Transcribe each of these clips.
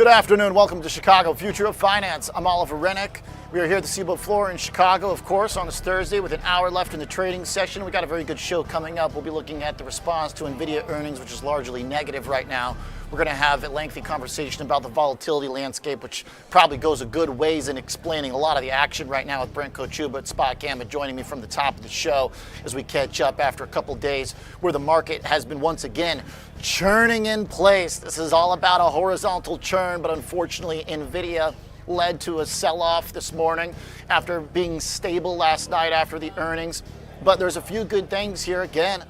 Good afternoon. Welcome to Chicago Future of Finance. I'm Oliver Rennick. We are here at the Cboe floor in Chicago, of course, on this Thursday with an hour left in the trading session. We got a very good show coming up. We'll be looking at the response to NVDA earnings, which is largely negative right now. We're going to have a lengthy conversation about the volatility landscape, which probably goes a good ways in explaining a lot of the action right now with Brent Kochuba at SpotGamma joining me from the top of the show as we catch up after a couple days where the market has been once again churning in place. This is all about a horizontal churn, but unfortunately NVIDIA led to a sell-off this morning after being stable last night after the earnings. But there's a few good things here again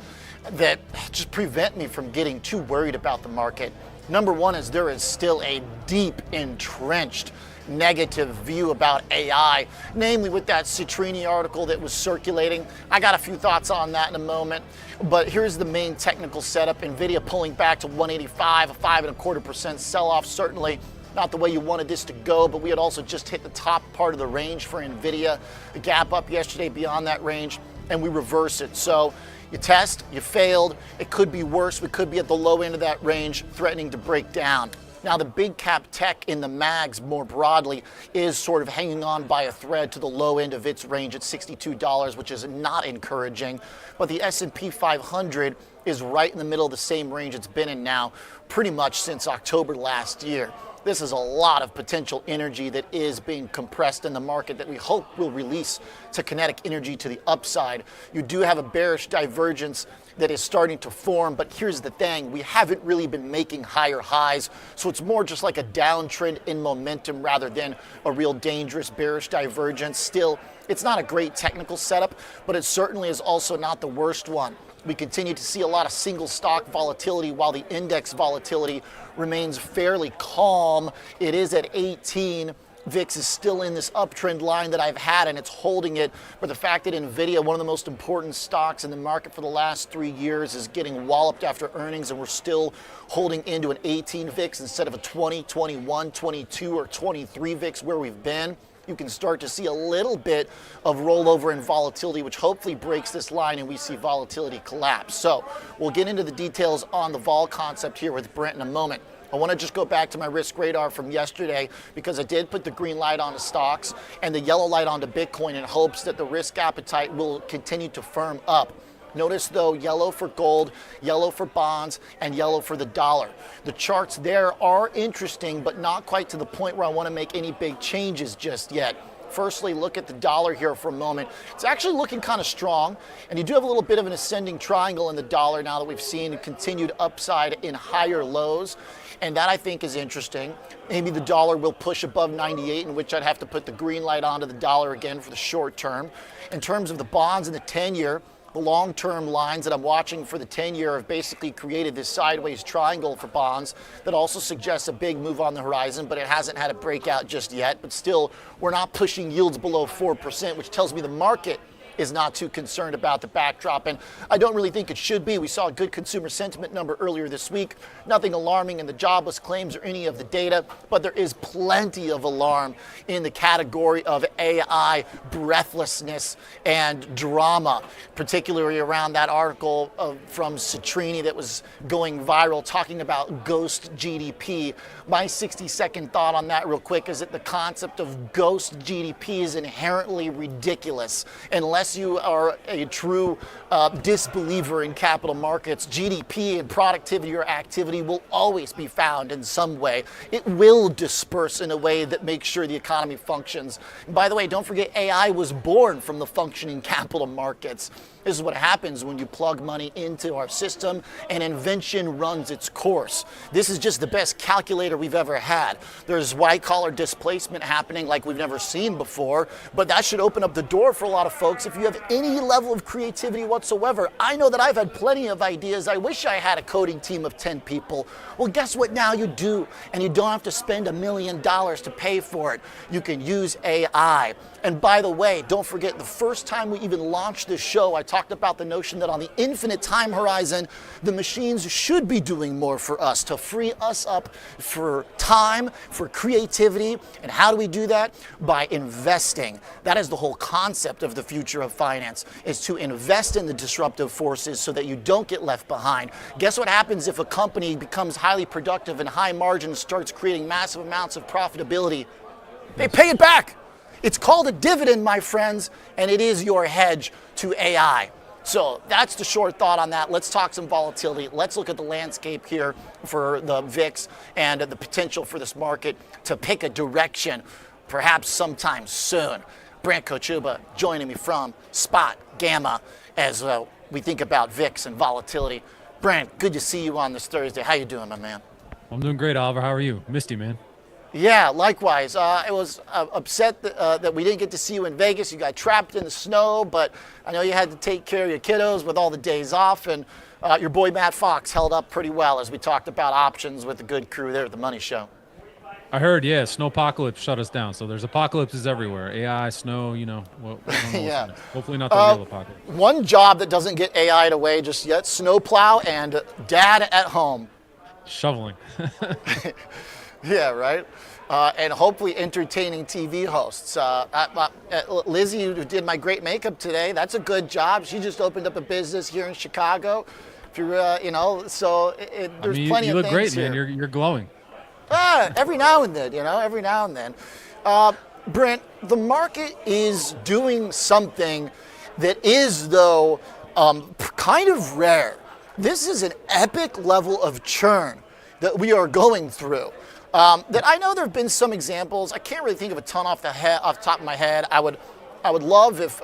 that just prevent me from getting too worried about the market. Number one is there is still a deep, entrenched negative view about AI, namely with that Citrini article that was circulating. I got a few thoughts on that in a moment, but here's the main technical setup. NVIDIA pulling back to 185, a 5.25% sell-off, certainly not the way you wanted this to go, but we had also just hit the top part of the range for NVIDIA. A gap up yesterday beyond that range, and we reverse it. So you test, you failed, it could be worse. We could be at the low end of that range, threatening to break down. Now the big cap tech in the mags more broadly is sort of hanging on by a thread to the low end of its range at $62, which is not encouraging. But the S&P 500 is right in the middle of the same range it's been in now pretty much since October last year. This is a lot of potential energy that is being compressed in the market that we hope will release to kinetic energy to the upside. You do have a bearish divergence that is starting to form, but here's the thing, we haven't really been making higher highs, so it's more just like a downtrend in momentum rather than a real dangerous bearish divergence. Still, it's not a great technical setup, but it certainly is also not the worst one. We continue to see a lot of single stock volatility while the index volatility remains fairly calm. It is at 18. VIX is still in this uptrend line that I've had, and it's holding it. But the fact that NVIDIA, one of the most important stocks in the market for the last 3 years, is getting walloped after earnings, and we're still holding into an 18 VIX instead of a 20, 21, 22, or 23 VIX where we've been, you can start to see a little bit of rollover in volatility, which hopefully breaks this line and we see volatility collapse. So we'll get into the details on the vol concept here with Brent in a moment. I want to just go back to my risk radar from yesterday because I did put the green light on the stocks and the yellow light onto Bitcoin in hopes that the risk appetite will continue to firm up. Notice though, yellow for gold, yellow for bonds, and yellow for the dollar. The charts there are interesting, but not quite to the point where I want to make any big changes just yet. Firstly, look at the dollar here for a moment. It's actually looking kind of strong, and you do have a little bit of an ascending triangle in the dollar now that we've seen a continued upside in higher lows, and that I think is interesting. Maybe the dollar will push above 98, in which I'd have to put the green light onto the dollar again for the short term. In terms of the bonds and the 10-year, the long-term lines that I'm watching for the 10-year have basically created this sideways triangle for bonds that also suggests a big move on the horizon, but it hasn't had a breakout just yet. But still, we're not pushing yields below 4%, which tells me the market is not too concerned about the backdrop, and I don't really think it should be. We saw a good consumer sentiment number earlier this week. Nothing alarming in the jobless claims or any of the data, but there is plenty of alarm in the category of AI breathlessness and drama, particularly around that article from Citrini that was going viral talking about ghost GDP. My 60-second thought on that real quick is that the concept of ghost GDP is inherently ridiculous. Unless you are a true disbeliever in capital markets, GDP and productivity or activity will always be found in some way. It will disperse in a way that makes sure the economy functions. And by the way, don't forget AI was born from the functioning capital markets. This is what happens when you plug money into our system and invention runs its course. This is just the best calculator we've ever had. There's white-collar displacement happening like we've never seen before, but that should open up the door for a lot of folks if you have any level of creativity whatsoever. I know that I've had plenty of ideas. I wish I had a coding team of 10 people. Well, guess what? Now you do, and you don't have to spend $1 million to pay for it. You can use AI. And by the way, don't forget, the first time we even launched this show, I talked about the notion that on the infinite time horizon, the machines should be doing more for us to free us up for time, for creativity. And how do we do that? By investing. That is the whole concept of the future future of finance is to invest in the disruptive forces so that you don't get left behind. Guess what happens if a company becomes highly productive and high margin starts creating massive amounts of profitability? They pay it back. It's called a dividend, my friends, and it is your hedge to AI. So that's the short thought on that. Let's talk some volatility. Let's look at the landscape here for the VIX and the potential for this market to pick a direction perhaps sometime soon. Brent Kochuba joining me from SpotGamma as we think about VIX and volatility. Brent, good to see you on this Thursday. How you doing, my man? I'm doing great, Oliver. How are you? Missed you, man. Yeah, likewise. I was upset that we didn't get to see you in Vegas. You got trapped in the snow, but I know you had to take care of your kiddos with all the days off, and your boy Matt Fox held up pretty well as we talked about options with the good crew there at the Money Show. I heard, yeah, snowpocalypse shut us down. So there's apocalypses everywhere. AI, snow, you know. Yeah. Hopefully not the real apocalypse. One job that doesn't get AI'd away just yet, snowplow and dad at home. Shoveling. Yeah, right. And hopefully entertaining TV hosts. Lizzie, who did my great makeup today, that's a good job. She just opened up a business here in Chicago. If you're, so there's plenty you of look things great, here. man. You're glowing. Every now and then, every now and then. Brent, the market is doing something that is, though, kind of rare. This is an epic level of churn that we are going through. That I know there have been some examples. I can't really think of a ton off the top of my head. I would love if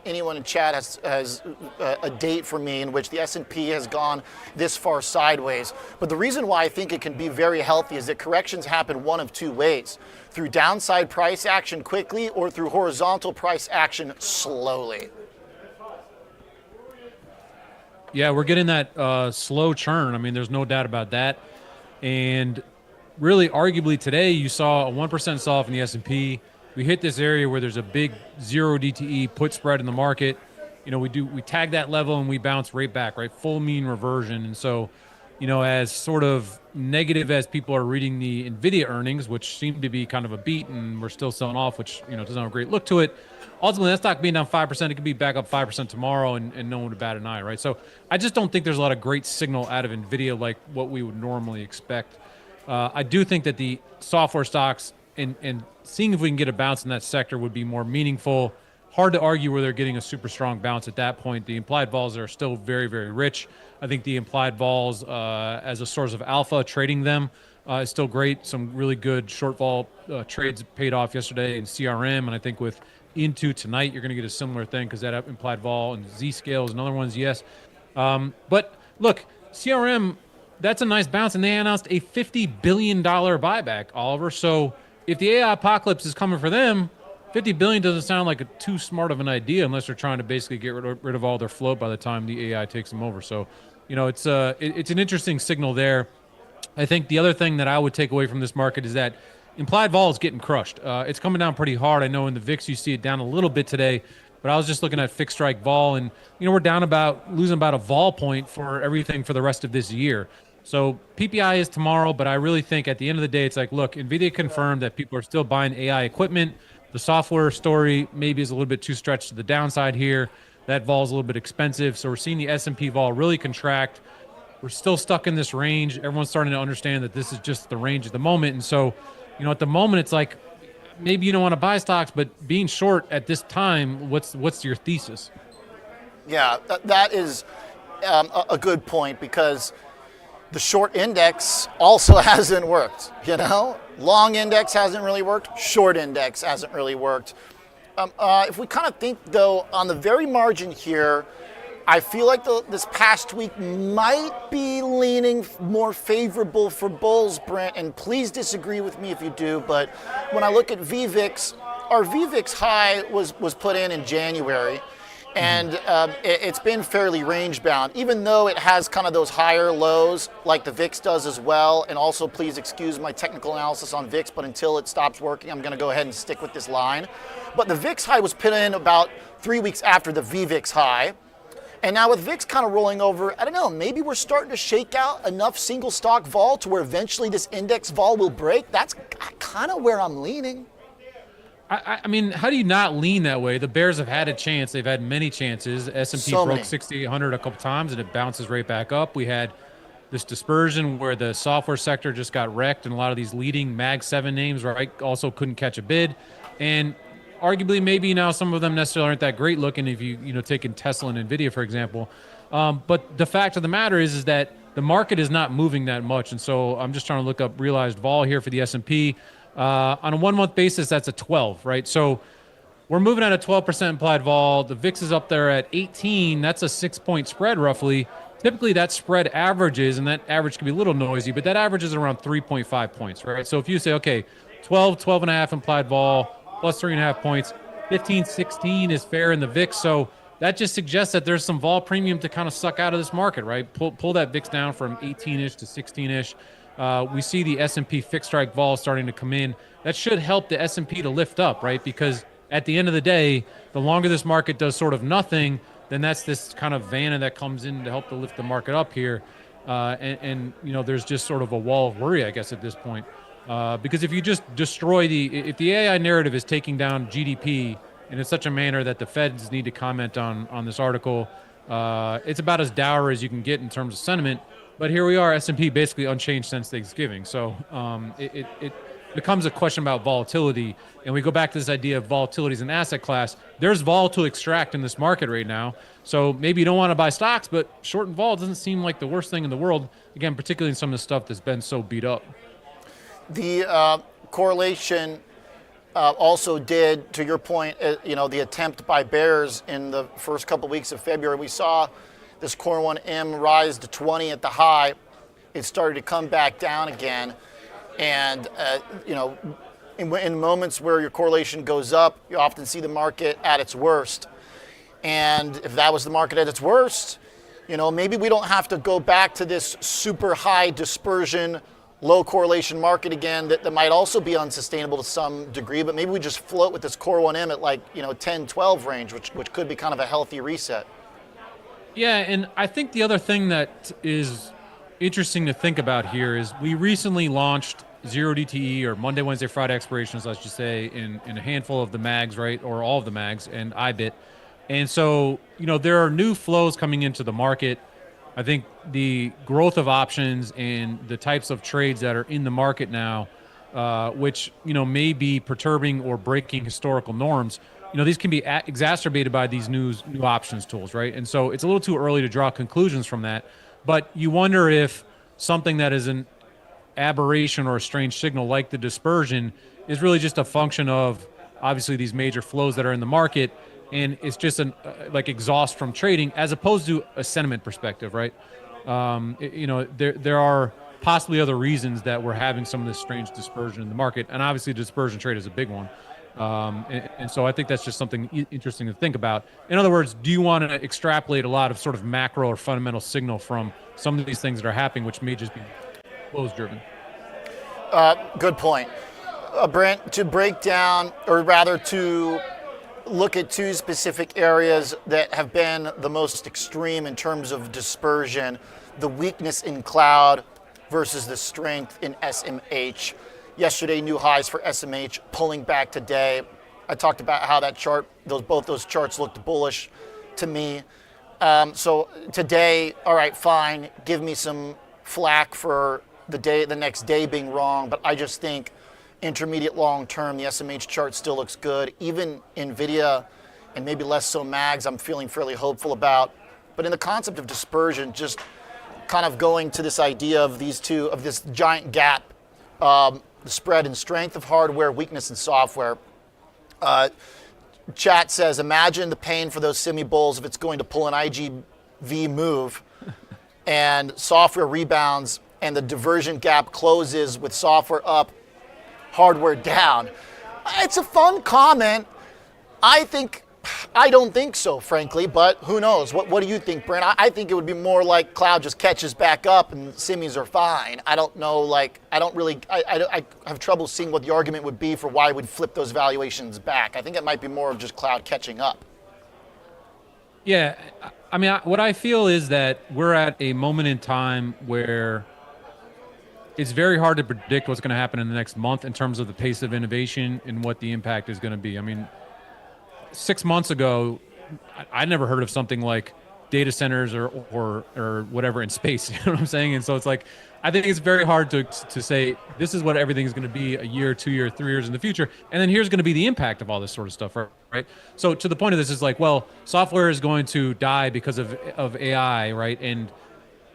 anyone in chat has a date for me in which the S&P has gone this far sideways. But the reason why I think it can be very healthy is that corrections happen one of two ways: through downside price action quickly, or through horizontal price action slowly. Yeah, we're getting that slow churn. I mean, there's no doubt about that. And really, arguably today, you saw a 1% sell-off in the S&P. We hit this area where there's a big zero DTE put spread in the market. We tag that level and we bounce right back, right? Full mean reversion. And so, as sort of negative as people are reading the NVDA earnings, which seem to be kind of a beat, and we're still selling off, which, doesn't have a great look to it. Ultimately, that stock being down 5%, it could be back up 5% tomorrow and no one would bat an eye, right? So I just don't think there's a lot of great signal out of NVIDIA like what we would normally expect. I do think that the software stocks and seeing if we can get a bounce in that sector would be more meaningful. Hard to argue where they're getting a super strong bounce at that point. The implied vols are still very, very rich. I think the implied vols as a source of alpha, trading them is still great. Some really good short vol trades paid off yesterday in CRM, and I think with into tonight, you're going to get a similar thing because that implied vol and Z-scales and other ones, yes. But look, CRM, that's a nice bounce, and they announced a $50 billion buyback, Oliver. So if the AI apocalypse is coming for them, $50 billion doesn't sound like too smart of an idea unless they're trying to basically get rid of all their float by the time the AI takes them over. So, it's an interesting signal there. I think the other thing that I would take away from this market is that implied vol is getting crushed. It's coming down pretty hard. I know in the VIX you see it down a little bit today, but I was just looking at fixed strike vol, and we're down losing about a vol point for everything for the rest of this year. So PPI is tomorrow, but I really think at the end of the day, it's like, look, NVIDIA confirmed that people are still buying AI equipment. The software story maybe is a little bit too stretched to the downside here. That vol is a little bit expensive. So we're seeing the S&P vol really contract. We're still stuck in this range. Everyone's starting to understand that this is just the range at the moment. And so, at the moment, it's like maybe you don't want to buy stocks, but being short at this time, what's your thesis? Yeah, that is a good point, because the short index also hasn't worked, Long index hasn't really worked. Short index hasn't really worked. If we kind of think, though, on the very margin here, I feel like this past week might be leaning more favorable for bulls, Brent, and please disagree with me if you do, but when I look at VVIX, our VVIX high was put in January. And it's been fairly range bound, even though it has kind of those higher lows like the VIX does as well. And also, please excuse my technical analysis on VIX, but until it stops working, I'm going to go ahead and stick with this line. But the VIX high was put in about 3 weeks after the VVIX high. And now with VIX kind of rolling over, I don't know, maybe we're starting to shake out enough single stock vol to where eventually this index vol will break. That's kind of where I'm leaning. I mean, how do you not lean that way? The Bears have had a chance. They've had many chances. S&P So broke many. 6,800 a couple times, and it bounces right back up. We had this dispersion where the software sector just got wrecked, and a lot of these leading Mag 7 names, right, also couldn't catch a bid. And arguably, maybe now some of them necessarily aren't that great looking if taking Tesla and NVIDIA, for example. But the fact of the matter is that the market is not moving that much. And so I'm just trying to look up realized vol here for the S&P. On a 1 month basis, that's a 12, right? So we're moving at a 12% implied vol. The VIX is up there at 18. That's a 6-point spread roughly. Typically that spread averages, and that average can be a little noisy, but that average is around 3.5 points, right? So if you say, okay, 12 and a half implied vol, plus 3.5 points, 15, 16 is fair in the VIX. So that just suggests that there's some vol premium to kind of suck out of this market, right? Pull that VIX down from 18-ish to 16-ish. We see the S&P fixed strike vol starting to come in. That should help the S&P to lift up, right? Because at the end of the day, the longer this market does sort of nothing, then that's this kind of vanna that comes in to help to lift the market up here. And there's just sort of a wall of worry, I guess, at this point. Because if you just destroy if the AI narrative is taking down GDP in such a manner that the Feds need to comment on this article, it's about as dour as you can get in terms of sentiment. But here we are, S&P basically unchanged since Thanksgiving. So it becomes a question about volatility. And we go back to this idea of volatility as an asset class. There's vol to extract in this market right now. So maybe you don't want to buy stocks, but short and vol doesn't seem like the worst thing in the world. Again, particularly in some of the stuff that's been so beat up. The correlation also did, to your point, the attempt by bears in the first couple of weeks of February. We saw this Core 1M rise to 20 at the high. It started to come back down again. And, in moments where your correlation goes up, you often see the market at its worst. And if that was the market at its worst, maybe we don't have to go back to this super high dispersion, low correlation market again that might also be unsustainable to some degree, but maybe we just float with this Core 1M at 10, 12 range, which could be kind of a healthy reset. Yeah, and I think the other thing that is interesting to think about here is we recently launched 0DTE, or Monday, Wednesday, Friday expirations, I should say, in a handful of the mags, right, or all of the mags, and IBIT. And so, there are new flows coming into the market. I think the growth of options and the types of trades that are in the market now, which, may be perturbing or breaking historical norms, these can be exacerbated by these new options tools, right? And so it's a little too early to draw conclusions from that. But you wonder if something that is an aberration or a strange signal like the dispersion is really just a function of obviously these major flows that are in the market, and it's just like exhaust from trading as opposed to a sentiment perspective, right? There are possibly other reasons that we're having some of this strange dispersion in the market, and obviously the dispersion trade is a big one. And so I think that's just something interesting to think about. In other words, do you want to extrapolate a lot of sort of macro or fundamental signal from some of these things that are happening, which may just be flows driven? Good point. Brent, to break down, or rather to look at two specific areas that have been the most extreme in terms of dispersion, the weakness in cloud versus the strength in SMH. Yesterday, new highs for SMH, pulling back today. I talked about how that chart, both those charts looked bullish to me. So today, all right, fine, give me some flack for the next day being wrong, but I just think intermediate long term, the SMH chart still looks good. Even NVIDIA, and maybe less so mags, I'm feeling fairly hopeful about. But in the concept of dispersion, just kind of going to this idea of these two, of this giant gap, the spread in strength of hardware, weakness in software. Chat says, imagine the pain for those semi bulls if it's going to pull an IGV move and software rebounds and the diversion gap closes with software up, hardware down. It's a fun comment. I don't think so, frankly, but who knows? What do you think, Brent? I think it would be more like cloud just catches back up and semis are fine. I don't know, I have trouble seeing what the argument would be for why we'd flip those valuations back. I think it might be more of just cloud catching up. Yeah, I mean, what I feel is that we're at a moment in time where it's very hard to predict what's going to happen in the next month in terms of the pace of innovation and what the impact is going to be. I mean, 6 months ago, I never heard of something like data centers or whatever in space. You know what I'm saying? And so it's like, I think it's very hard to say this is what everything is going to be a year, 2 years, 3 years in the future, and then here's going to be the impact of all this sort of stuff, right? So to the point of this is like, well, software is going to die because of AI, right?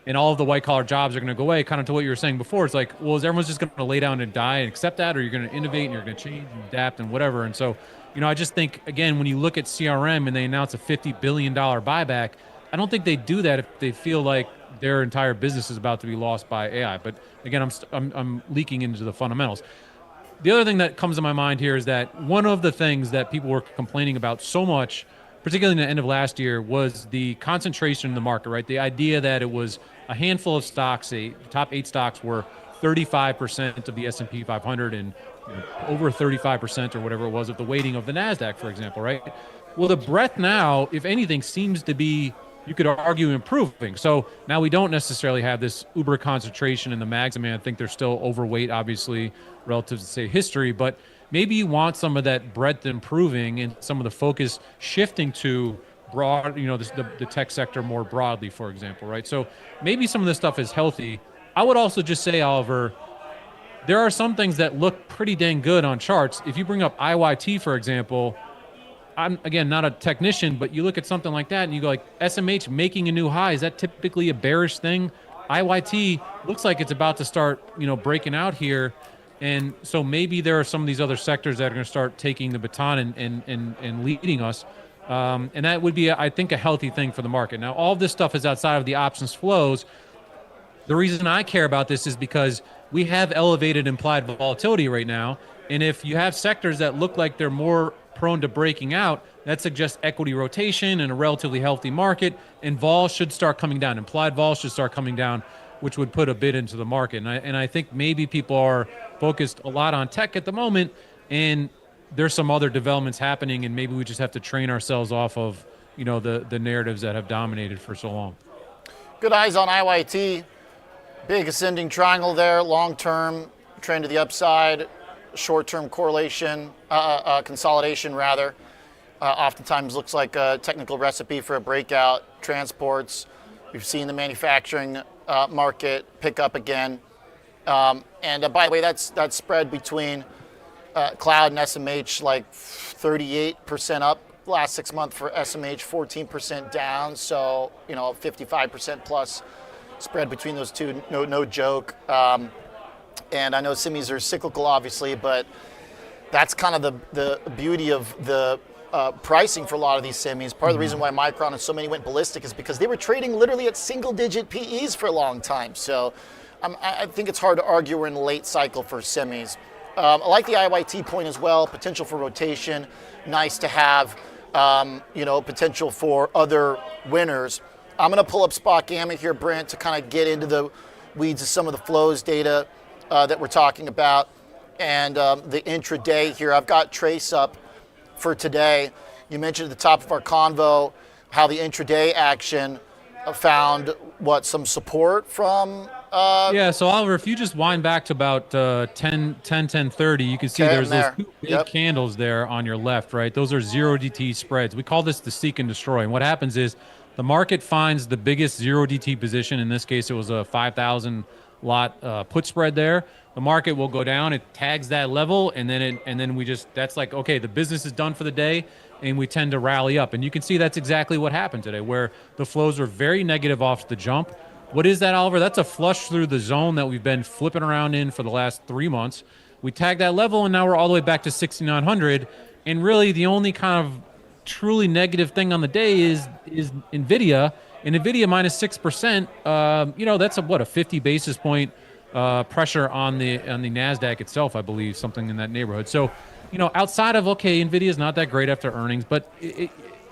And all of the white collar jobs are going to go away. Kind of to what you were saying before, it's like, well, is everyone's just going to lay down and die and accept that, or you're going to innovate and you're going to change and adapt and whatever? And so, I just think, again, when you look at CRM and they announce a $50 billion buyback, I don't think they do that if they feel like their entire business is about to be lost by AI. But again, I'm leaking into the fundamentals. The other thing that comes to my mind here is that one of the things that people were complaining about so much, particularly in the end of last year, was the concentration in the market, right? The idea that it was a handful of stocks, the top 8 stocks were 35% of the S&P 500 and over 35% or whatever it was of the weighting of the NASDAQ, for example, right? Well, the breadth now, if anything, seems to be, you could argue, improving. So now we don't necessarily have this uber concentration in the mags. I mean, I think they're still overweight, obviously, relative to, say, history, but maybe you want some of that breadth improving and some of the focus shifting to broad, the tech sector more broadly, for example, right? So maybe some of this stuff is healthy. I would also just say, Oliver, there are some things that look pretty dang good on charts. If you bring up IYT, for example, I'm, again, not a technician, but you look at something like that and you go like, SMH making a new high, is that typically a bearish thing? IYT looks like it's about to start, breaking out here. And so maybe there are some of these other sectors that are going to start taking the baton and leading us. And that would be, I think, a healthy thing for the market. Now, all of this stuff is outside of the options flows. The reason I care about this is because we have elevated implied volatility right now. And if you have sectors that look like they're more prone to breaking out, that suggests equity rotation and a relatively healthy market, and vol should start coming down. Implied vol should start coming down, which would put a bid into the market. And I think maybe people are focused a lot on tech at the moment, and there's some other developments happening, and maybe we just have to train ourselves off of, the narratives that have dominated for so long. Good eyes on IYT. Big ascending triangle there, long-term trend to the upside, short-term correlation, consolidation rather. Oftentimes looks like a technical recipe for a breakout. Transports, we've seen the manufacturing market pick up again. And by the way, that's spread between cloud and SMH, like 38% up last 6 months for SMH, 14% down. So, 55% plus spread between those two, no joke. And I know semis are cyclical, obviously, but that's kind of the beauty of the pricing for a lot of these semis. Part of the reason why Micron and so many went ballistic is because they were trading literally at single-digit PEs for a long time. So I think it's hard to argue we're in the late cycle for semis. I like the IYT point as well, potential for rotation, nice to have, potential for other winners. I'm going to pull up SpotGamma here, Brent, to kind of get into the weeds of some of the flows data that we're talking about. And the intraday here, I've got Trace up for today. You mentioned at the top of our convo how the intraday action found, some support from... Yeah, so Oliver, if you just wind back to about 10:30, you can see there's those two big candles there on your left, right? Those are 0DT spreads. We call this the seek and destroy. And what happens is the market finds the biggest 0DT position. In this case, it was a 5,000 lot put spread there. The market will go down, it tags that level, and then we just, that's like, okay, the business is done for the day, and we tend to rally up. And you can see that's exactly what happened today, where the flows are very negative off the jump. What is that, Oliver? That's a flush through the zone that we've been flipping around in for the last 3 months. We tagged that level, and now we're all the way back to 6,900. And really, the only kind of truly negative thing on the day is NVIDIA. And NVIDIA minus 6%, that's a 50 basis point pressure on the NASDAQ itself, I believe, something in that neighborhood. So, outside of, okay, NVIDIA is not that great after earnings, but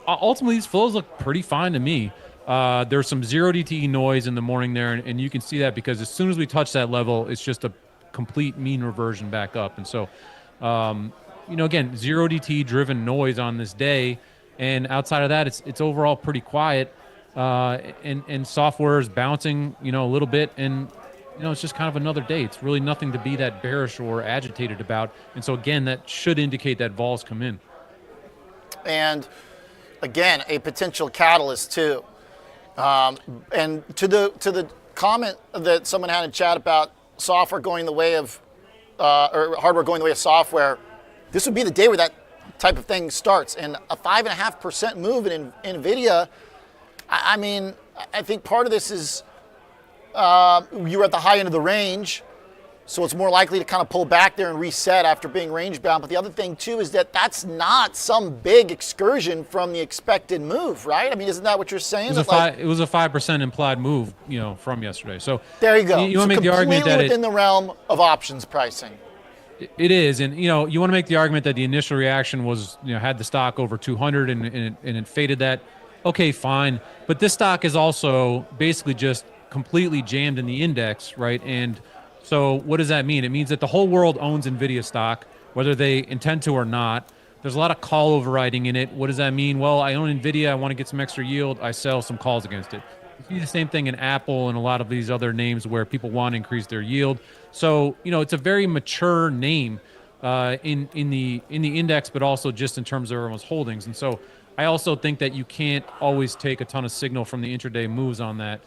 ultimately these flows look pretty fine to me. There's some 0DTE noise in the morning there, and you can see that because as soon as we touch that level, it's just a complete mean reversion back up. And so, again, 0DTE driven noise on this day, and outside of that, it's overall pretty quiet. And software is bouncing, a little bit, and it's just kind of another day. It's really nothing to be that bearish or agitated about. And so again, that should indicate that vols come in. And again, a potential catalyst too. And to the comment that someone had in chat about software going the way of, or hardware going the way of software, this would be the day where that type of thing starts. And a 5.5% move in NVIDIA, I mean, I think part of this is you're at the high end of the range, so it's more likely to kind of pull back there and reset after being range bound. But the other thing too is that that's not some big excursion from the expected move, right? I mean, isn't that what you're saying? It was a 5% implied move, from yesterday. So there you go. You want to make the argument that within the realm of options pricing. It is, and you want to make the argument that the initial reaction was, had the stock over 200 and it faded that. Okay, fine, but this stock is also basically just completely jammed in the index, right? And so what does that mean? It means that the whole world owns NVIDIA stock, whether they intend to or not. There's a lot of call overriding in it. What does that mean? Well, I own NVIDIA. I want to get some extra yield. I sell some calls against it. You see the same thing in Apple and a lot of these other names where people want to increase their yield. So, it's a very mature name in the index, but also just in terms of everyone's holdings. And so I also think that you can't always take a ton of signal from the intraday moves on that.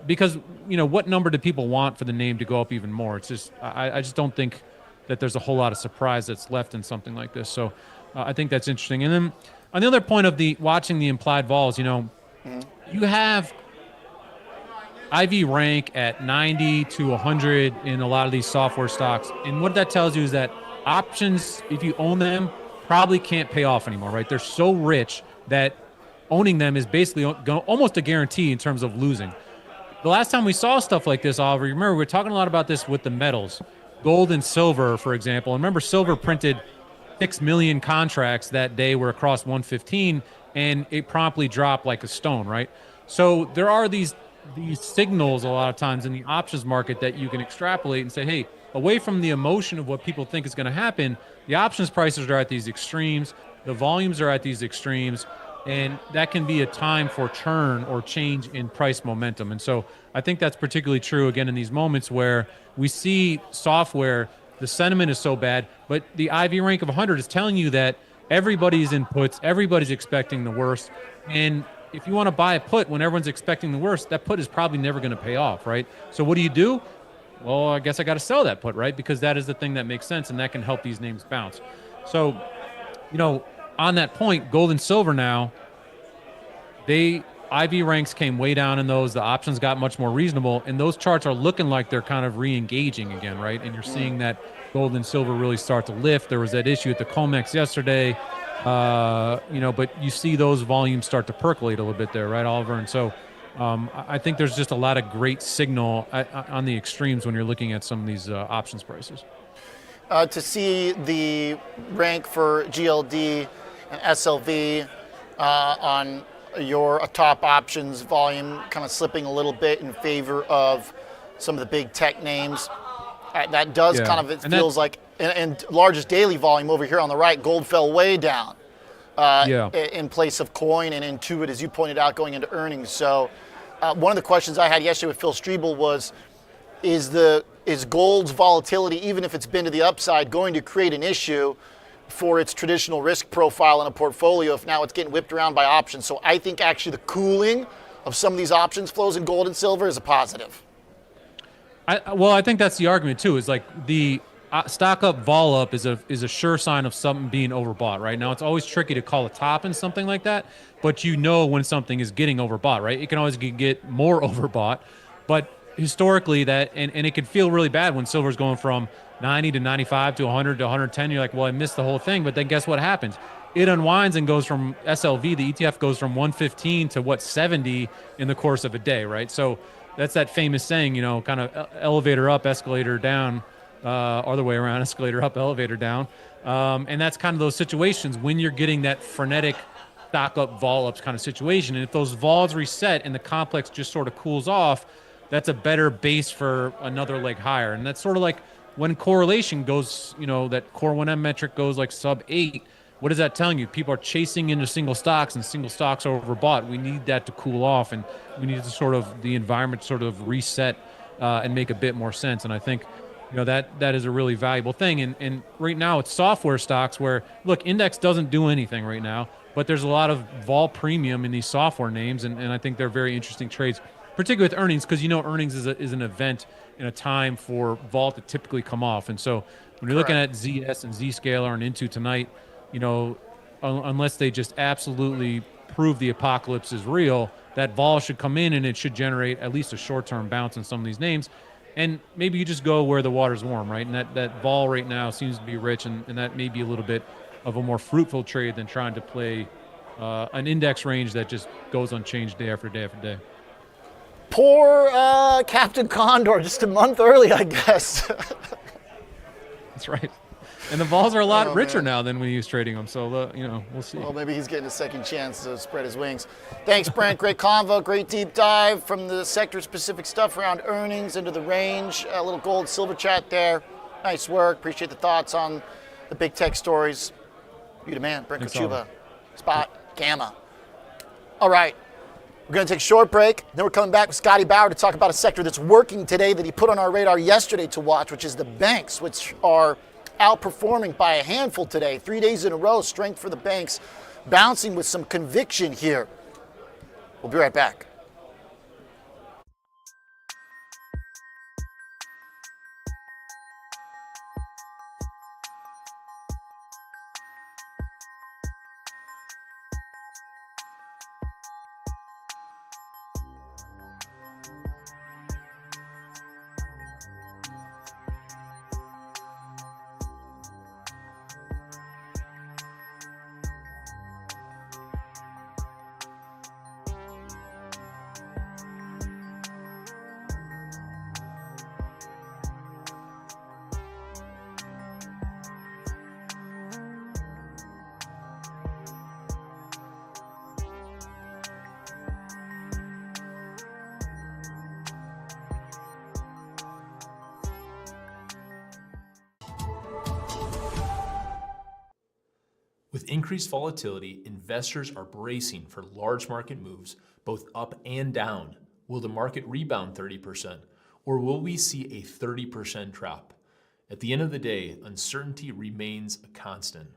Because, what number do people want for the name to go up even more? It's just, I just don't think that there's a whole lot of surprise that's left in something like this. So I think that's interesting. And then on the other point of watching the implied vols, you have IV rank at 90 to 100 in a lot of these software stocks. And what that tells you is that options, if you own them, probably can't pay off anymore, right? They're so rich that owning them is basically almost a guarantee in terms of losing. The last time we saw stuff like this, Oliver, remember we were talking a lot about this with the metals, gold and silver, for example. And remember, silver printed 6 million contracts that day were across 115, and it promptly dropped like a stone, right? So there are these signals a lot of times in the options market that you can extrapolate and say, hey, away from the emotion of what people think is going to happen, the options prices are at these extremes, the volumes are at these extremes, and that can be a time for churn or change in price momentum. And so I think that's particularly true, again, in these moments where we see software, the sentiment is so bad, but the IV rank of 100 is telling you that everybody's in puts, everybody's expecting the worst. And if you want to buy a put when everyone's expecting the worst, that put is probably never going to pay off, right? So what do? Well, I guess I got to sell that put, right? Because that is the thing that makes sense, and that can help these names bounce. So, on that point, gold and silver now, IV ranks came way down in those. The options got much more reasonable, and those charts are looking like they're kind of re-engaging again, right? And you're seeing that gold and silver really start to lift. There was that issue at the COMEX yesterday, but you see those volumes start to percolate a little bit there, right, Oliver? And so I think there's just a lot of great signal on the extremes when you're looking at some of these options prices. To see the rank for GLD and SLV on your top options volume kind of slipping a little bit in favor of some of the big tech names. That does kind of, it feels like, and largest daily volume over here on the right, gold fell way down in place of coin and Intuit, as you pointed out, going into earnings. So one of the questions I had yesterday with Phil Striebel was, is gold's volatility, even if it's been to the upside, going to create an issue for its traditional risk profile in a portfolio if now it's getting whipped around by options? So I think actually the cooling of some of these options flows in gold and silver is a positive. I think that's the argument too, is like the stock up, vol up is a sure sign of something being overbought, right? Now it's always tricky to call a top in something like that, but when something is getting overbought, right? It can always get more overbought, but historically that, and it can feel really bad when silver's going from 90 to 95 to 100 to 110. You're like, well, I missed the whole thing. But then guess what happens? It unwinds and goes from SLV, the ETF goes from 115 to 70 in the course of a day, right? So that's that famous saying, kind of elevator up, escalator down, other way around, escalator up, elevator down. And that's kind of those situations when you're getting that frenetic stock up, vol ups kind of situation. And if those vols reset and the complex just sort of cools off, that's a better base for another leg higher. And that's sort of like when correlation goes, that core 1M metric goes like sub 8, what is that telling you? People are chasing into single stocks and single stocks are overbought. We need that to cool off, and we need to the environment sort of reset and make a bit more sense. And I think, that is a really valuable thing. And right now it's software stocks where, look, index doesn't do anything right now, but there's a lot of vol premium in these software names. And I think they're very interesting trades, particularly with earnings, because, earnings is an event in a time for vol to typically come off. And so when you're looking at ZS and Zscaler and Into tonight, unless they just absolutely prove the apocalypse is real, that vol should come in and it should generate at least a short-term bounce in some of these names. And maybe you just go where the water's warm, right? And that vol right now seems to be rich, and that may be a little bit of a more fruitful trade than trying to play an index range that just goes unchanged day after day after day. Poor Captain Condor, just a month early, I guess. That's right. And the vols are a lot richer now than when he was trading them. So, we'll see. Well, maybe he's getting a second chance to spread his wings. Thanks, Brent. Great convo, great deep dive from the sector-specific stuff around earnings into the range. A little gold, silver chat there. Nice work. Appreciate the thoughts on the big tech stories. You the man, Brent Kochuba, SpotGamma. All right. We're going to take a short break. Then we're coming back with Scotty Bauer to talk about a sector that's working today that he put on our radar yesterday to watch, which is the banks, which are outperforming by a handful today. 3 days in a row, strength for the banks, bouncing with some conviction here. We'll be right back. With increased volatility, investors are bracing for large market moves, both up and down. Will the market rebound 30%, or will we see a 30% drop? At the end of the day, uncertainty remains a constant.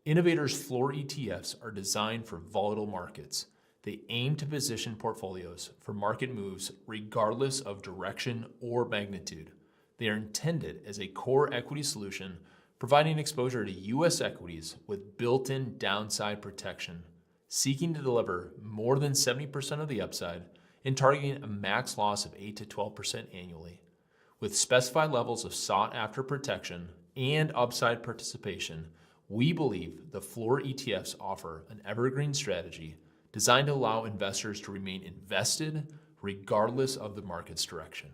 Innovators' floor ETFs are designed for volatile markets. They aim to position portfolios for market moves regardless of direction or magnitude. They are intended as a core equity solution, providing exposure to U.S. equities with built-in downside protection, seeking to deliver more than 70% of the upside and targeting a max loss of 8 to 12% annually. With specified levels of sought-after protection and upside participation, we believe the floor ETFs offer an evergreen strategy designed to allow investors to remain invested regardless of the market's direction.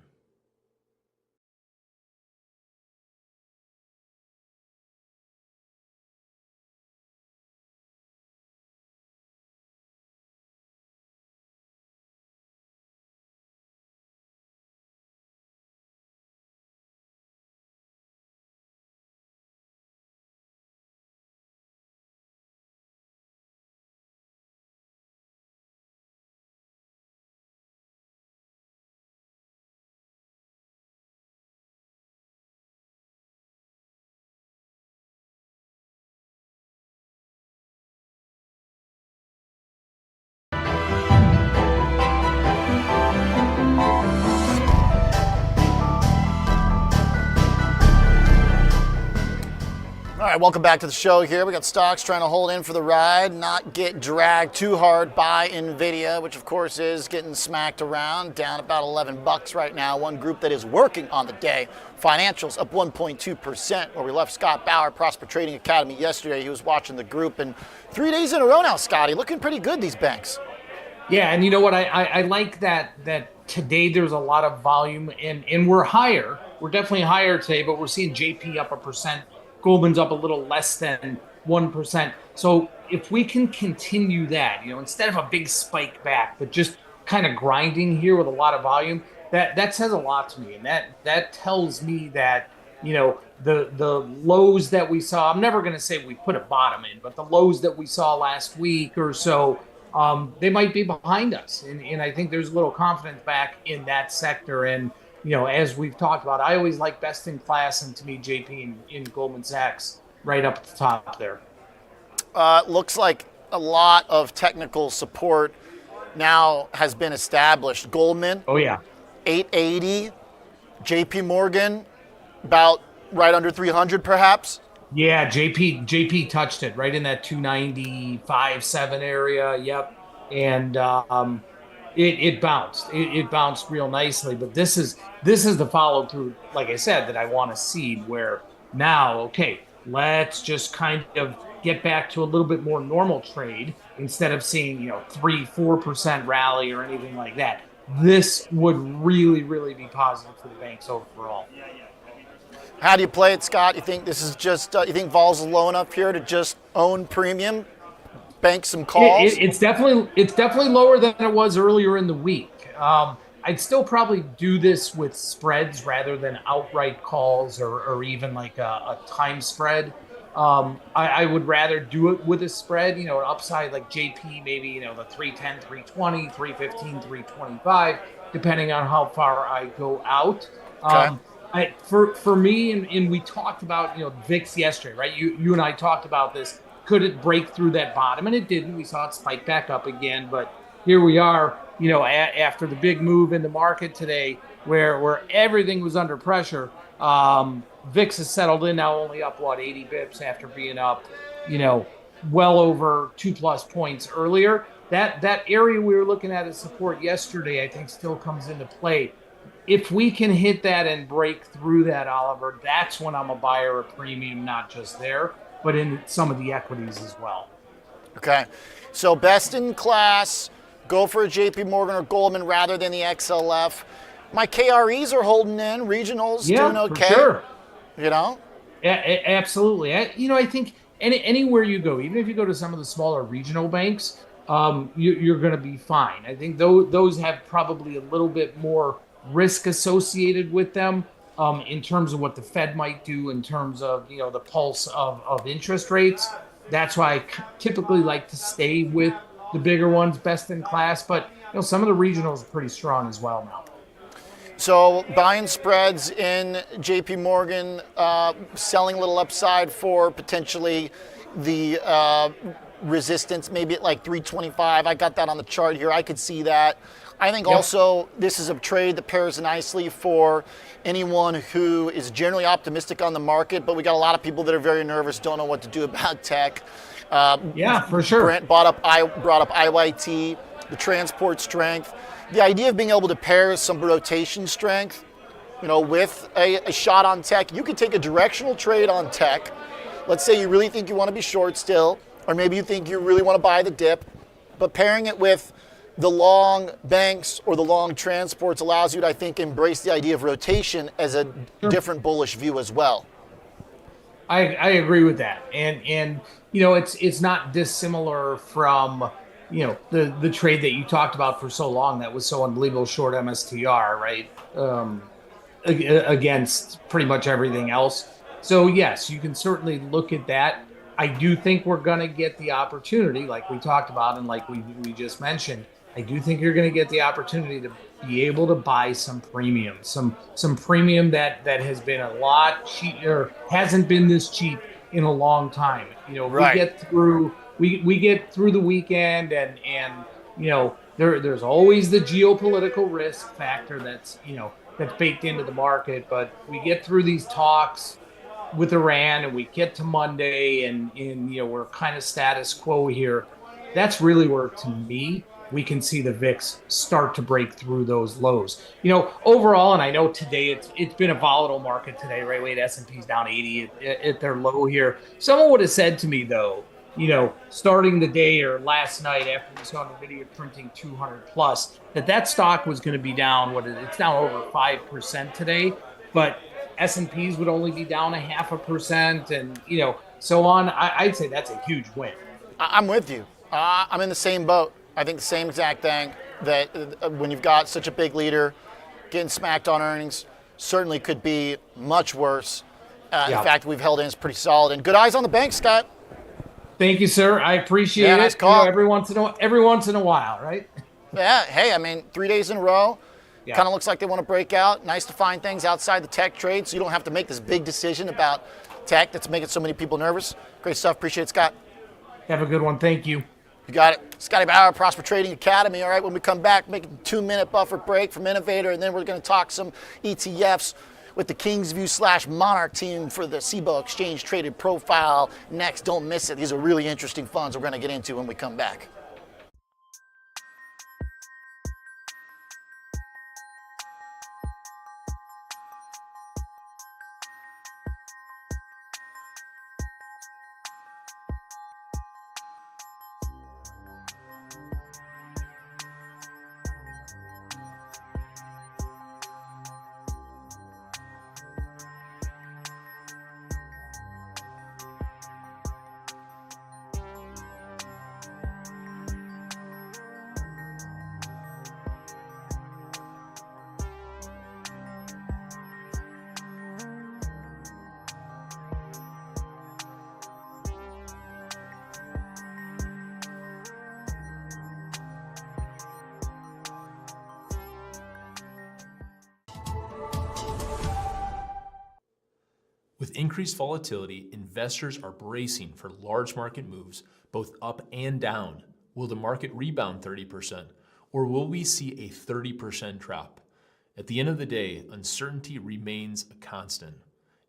All right, welcome back to the show here. We got stocks trying to hold in for the ride, not get dragged too hard by NVDA, which of course is getting smacked around, down about $11 right now. One group that is working on the day, financials up 1.2%, where we left Scott Bauer, Prosper Trading Academy yesterday. He was watching the group, and 3 days in a row now, Scotty, looking pretty good, these banks. Yeah, and you know what? I like that today there's a lot of volume, and we're higher. We're definitely higher today, but we're seeing JP up 1%. Goldman's up a little less than 1%. So if we can continue that, instead of a big spike back, but just kind of grinding here with a lot of volume, that says a lot to me. And that tells me that, the lows that we saw, I'm never going to say we put a bottom in, but the lows that we saw last week or so, they might be behind us. And I think there's a little confidence back in that sector. And as we've talked about, I always like best in class, and to me, JP in Goldman Sachs right up at the top there. Looks like a lot of technical support now has been established. Goldman, Oh yeah. 880. JP Morgan, about right under 300 perhaps. Yeah, JP touched it right in that 295.7 area. Yep. And it bounced. It bounced real nicely. But this is the follow through, like I said, that I want to see, where now, okay, let's just kind of get back to a little bit more normal trade instead of seeing 3-4% rally or anything like that. This would really, really be positive for the banks overall. How do you play it, Scott? You think this is just, you think vol's low enough here to just own premium, bank some calls? It's definitely lower than it was earlier in the week. I'd still probably do this with spreads rather than outright calls or even like a time spread. I would rather do it with a spread, an upside like JP, maybe, the 310, 320, 315, 325, depending on how far I go out. Okay. For me, and we talked about, VIX yesterday, right? You and I talked about this. Could it break through that bottom? And it didn't. We saw it spike back up again. But here we are, after the big move in the market today, where everything was under pressure. VIX has settled in now, only up 80 bips after being up, well over 2+ points earlier. That area we were looking at as support yesterday, I think, still comes into play. If we can hit that and break through that, Oliver, that's when I'm a buyer of premium, not just there, but in some of the equities as well. Okay. So best in class, go for a JP Morgan or Goldman rather than the XLF. My KREs are holding in, regionals doing okay. For sure. Absolutely. I think anywhere you go, even if you go to some of the smaller regional banks, you're going to be fine. I think those have probably a little bit more risk associated with them in terms of what the Fed might do in terms of the pulse of interest rates. That's why I typically like to stay with the bigger ones, best in class. But some of the regionals are pretty strong as well now. So buying spreads in JP Morgan, selling a little upside for potentially the resistance, maybe at like 325. I got that on the chart here. I could see that. I think also this is a trade that pairs nicely for anyone who is generally optimistic on the market, but we got a lot of people that are very nervous, don't know what to do about tech. For sure. Brent brought up IYT, the transport strength. The idea of being able to pair some rotation strength, with a shot on tech. You could take a directional trade on tech. Let's say you really think you want to be short still, or maybe you think you really want to buy the dip, but pairing it with the long banks or the long transports allows you to, I think, embrace the idea of rotation as a different bullish view as well. I agree with that. And it's not dissimilar from the trade that you talked about for so long that was so unbelievable, short MSTR, right? Against pretty much everything else. So yes, you can certainly look at that. I do think we're going to get the opportunity, like we talked about and like we just mentioned. I do think you're going to get the opportunity to be able to buy some premium, some premium that has been a lot cheap or hasn't been this cheap in a long time. Right. We get through the weekend and there's always the geopolitical risk factor that's baked into the market, but we get through these talks with Iran and we get to Monday and we're kind of status quo here. That's really where, to me, we can see the VIX start to break through those lows. Overall, and I know today it's been a volatile market today, right? Wait, S&P's down 80 at their low here. Someone would have said to me, though, starting the day or last night after we saw NVDA printing 200 plus, that stock was going to be down. It's down over 5% today, but S&Ps would only be down 0.5%, and so on. I'd say that's a huge win. I'm with you. I'm in the same boat. I think the same exact thing, that when you've got such a big leader getting smacked on earnings, certainly could be much worse. In fact, we've held in as pretty solid. And good eyes on the bank, Scott. Thank you, sir. I appreciate nice it. call. Every once in a while, right? Yeah. Hey, 3 days in a row. Yeah. Kind of looks like they want to break out. Nice to find things outside the tech trade so you don't have to make this big decision about tech that's making so many people nervous. Great stuff. Appreciate it, Scott. Have a good one. Thank you. You got it. Scotty Bauer, Prosper Trading Academy. All right, when we come back, make a 2-minute buffer break from Innovator, and then we're going to talk some ETFs with the Kingsview / Monarch team for the Cboe Exchange Traded Profile next. Don't miss it. These are really interesting funds we're going to get into when we come back. With increased volatility, investors are bracing for large market moves, both up and down. Will the market rebound 30%, or will we see a 30% drop? At the end of the day, uncertainty remains a constant.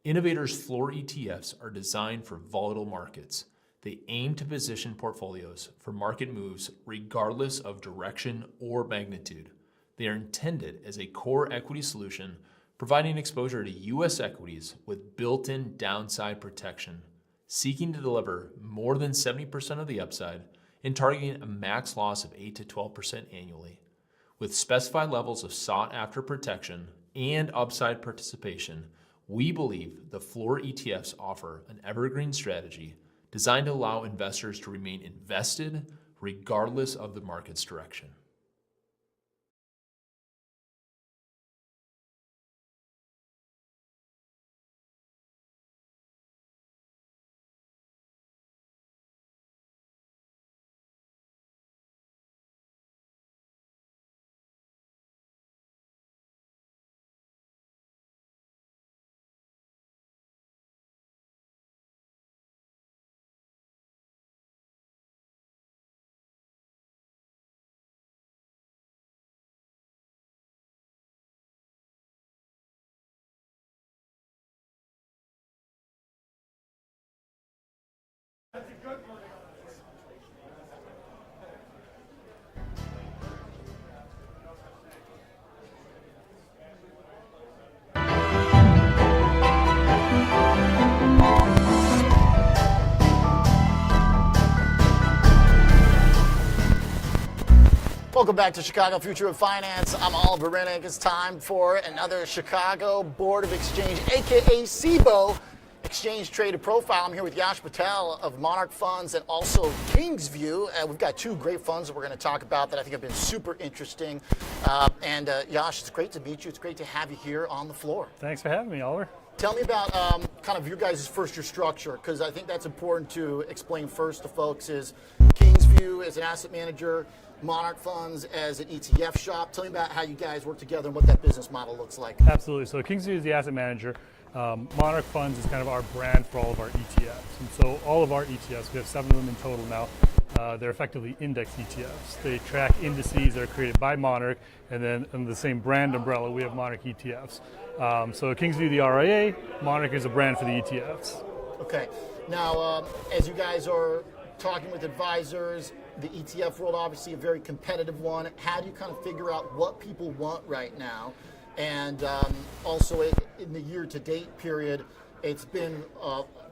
Innovator's floor ETFs are designed for volatile markets. They aim to position portfolios for market moves regardless of direction or magnitude. They are intended as a core equity solution, providing exposure to U.S. equities with built-in downside protection, seeking to deliver more than 70% of the upside and targeting a max loss of 8 to 12% annually. With specified levels of sought-after protection and upside participation, we believe the floor ETFs offer an evergreen strategy designed to allow investors to remain invested regardless of the market's direction. Welcome back to Chicago Future of Finance. I'm Oliver Rennick. It's time for another Chicago Board of Exchange, aka Cboe Exchange Traded Profile. I'm here with Yash Patel of Monarch Funds and also Kingsview. We've got two great funds that we're going to talk about that I think have been super interesting. Yash, it's great to meet you. It's great to have you here on the floor. Thanks for having me, Oliver. Tell me about kind of your guys' first-year structure, because I think that's important to explain first to folks. Is Kingsview as an asset manager, Monarch Funds as an ETF shop? Tell me about how you guys work together and what that business model looks like. Absolutely. So Kingsview is the asset manager. Monarch Funds is kind of our brand for all of our ETFs. And so all of our ETFs, we have 7 of them in total now, they're effectively index ETFs. They track indices that are created by Monarch, and then under the same brand umbrella, we have Monarch ETFs. So Kingsview, the RIA, Monarch is a brand for the ETFs. Okay. Now, as you guys are talking with advisors, the ETF world, obviously a very competitive one. How do you kind of figure out what people want right now? And also in the year-to-date period, it's been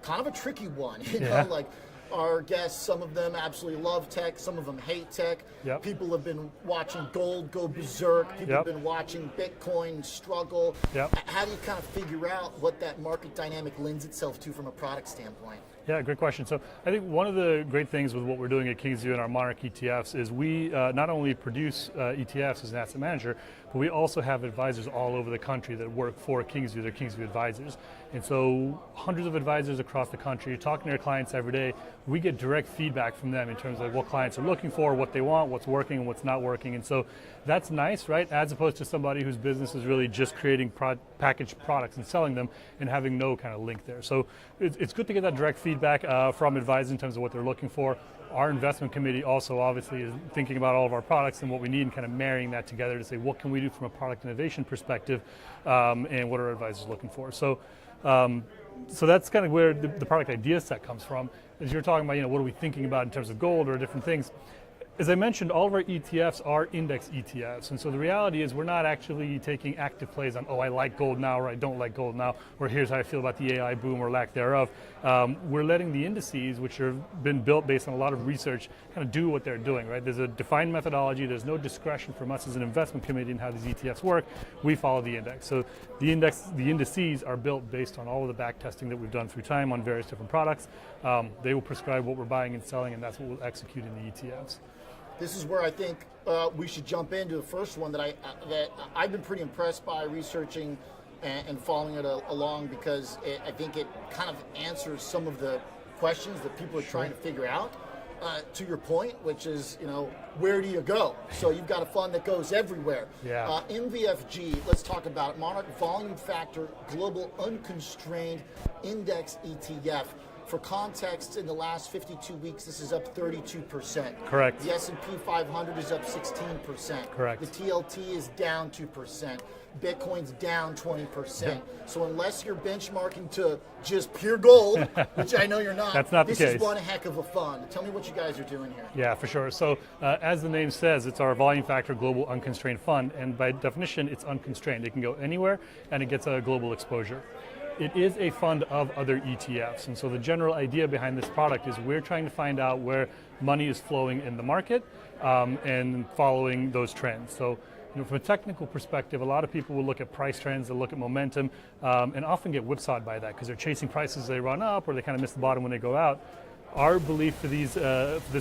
kind of a tricky one. You know, like our guests, some of them absolutely love tech, some of them hate tech. Yep. People have been watching gold go berserk. People have been watching Bitcoin struggle. Yep. How do you kind of figure out what that market dynamic lends itself to from a product standpoint? Yeah, great question. So I think one of the great things with what we're doing at Kingsview and our Monarch ETFs is we not only produce ETFs as an asset manager, but we also have advisors all over the country that work for Kingsview. They're Kingsview advisors. And so hundreds of advisors across the country, talking to their clients every day, we get direct feedback from them in terms of what clients are looking for, what they want, what's working and what's not working. And so that's nice, right? As opposed to somebody whose business is really just creating packaged products and selling them and having no kind of link there. So it's good to get that direct feedback from advisors in terms of what they're looking for. Our investment committee also obviously is thinking about all of our products and what we need and kind of marrying that together to say what can we do from a product innovation perspective and what are our advisors looking for. So that's kind of where the product idea set comes from. As you're talking about, what are we thinking about in terms of gold or different things. As I mentioned, all of our ETFs are index ETFs, and so the reality is we're not actually taking active plays on, I like gold now, or I don't like gold now, or here's how I feel about the AI boom or lack thereof. We're letting the indices, which have been built based on a lot of research, kind of do what they're doing, right? There's a defined methodology, there's no discretion from us as an investment committee in how these ETFs work. We follow the index. So the indices are built based on all of the back testing that we've done through time on various different products. They will prescribe what we're buying and selling, and that's what we'll execute in the ETFs. This is where I think we should jump into the first one that I've been pretty impressed by researching and following it along, because I think it kind of answers some of the questions that people are trying to figure out. To your point, which is, where do you go? So you've got a fund that goes everywhere. Yeah. MVFG, let's talk about it. Monarch Volume Factor Global Unconstrained Index ETF. For context, in the last 52 weeks, this is up 32%. Correct. The S&P 500 is up 16%. Correct. The TLT is down 2%. Bitcoin's down 20%. Yeah. So unless you're benchmarking to just pure gold, which I know you're not, that's not the case. This is one heck of a fund. Tell me what you guys are doing here. Yeah, for sure. So as the name says, it's our volume factor global unconstrained fund, and by definition, it's unconstrained. It can go anywhere, and it gets a global exposure. It is a fund of other ETFs, and so the general idea behind this product is we're trying to find out where money is flowing in the market and following those trends. So, from a technical perspective, a lot of people will look at price trends, they'll look at momentum, and often get whipsawed by that because they're chasing prices as they run up, or they kind of miss the bottom when they go out. Our belief for this